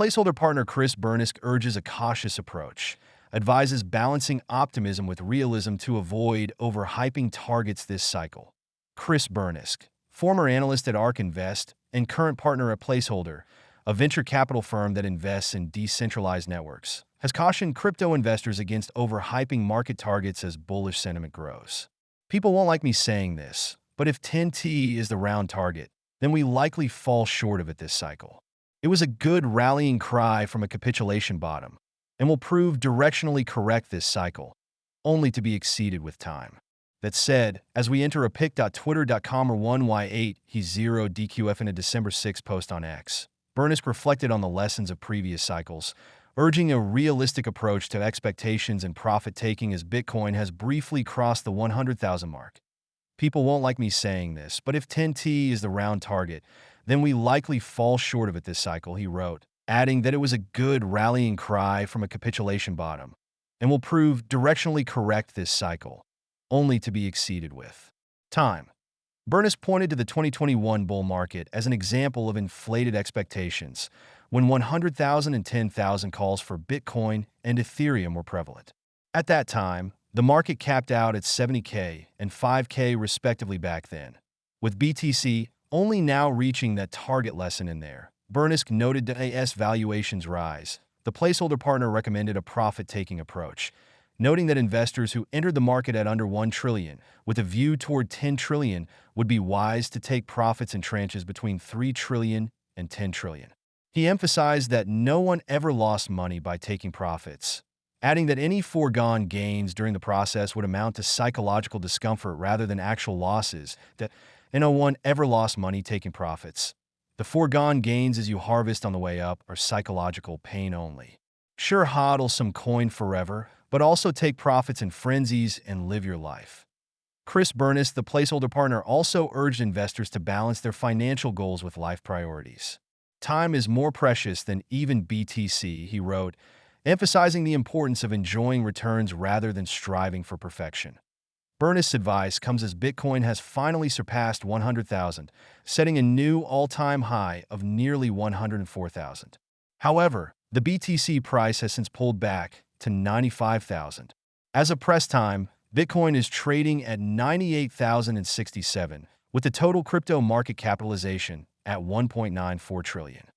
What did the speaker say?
placeholder partner Chris Bernisk urges a cautious approach, advises balancing optimism with realism to avoid overhyping targets this cycle. Chris Bernisk, former analyst at ARK Invest and current partner at Placeholder, a venture capital firm that invests in decentralized networks, has cautioned crypto investors against overhyping market targets as bullish sentiment grows. People won't like me saying this, but if 10T is the round target, then we likely fall short of it this cycle. It was a good rallying cry from a capitulation bottom, and will prove directionally correct this cycle, only to be exceeded with time. That said, as we enter a pic.twitter.com or 1y8, he's 0 DQF in a December 6 post on X. Bernisk reflected on the lessons of previous cycles, urging a realistic approach to expectations and profit-taking as Bitcoin has briefly crossed the 100,000 mark. People won't like me saying this, but if 10T is the round target, then we likely fall short of it this cycle, he wrote, adding that it was a good rallying cry from a capitulation bottom, and will prove directionally correct this cycle, only to be exceeded with time. Bernisk pointed to the 2021 bull market as an example of inflated expectations, when 100,000 and 10,000 calls for Bitcoin and Ethereum were prevalent. At that time, the market capped out at 70K and 5K respectively back then, with BTC only now reaching that target lesson in there. Bernisk noted that as valuations rise, the placeholder partner recommended a profit-taking approach, noting that investors who entered the market at under 1 trillion with a view toward 10 trillion would be wise to take profits in tranches between 3 trillion and 10 trillion. He emphasized that no one ever lost money by taking profits, adding that any foregone gains during the process would amount to psychological discomfort rather than actual losses, that no one ever lost money taking profits. The foregone gains as you harvest on the way up are psychological pain only. Sure, hodl some coin forever, but also take profits in frenzies and live your life. Chris Bernisk, the placeholder partner, also urged investors to balance their financial goals with life priorities. Time is more precious than even BTC, he wrote, emphasizing the importance of enjoying returns rather than striving for perfection. Bernisk's advice comes as Bitcoin has finally surpassed 100,000, setting a new all-time high of nearly 104,000. However, the BTC price has since pulled back to 95,000. As of press time, Bitcoin is trading at 98,067, with the total crypto market capitalization at 1.94 trillion.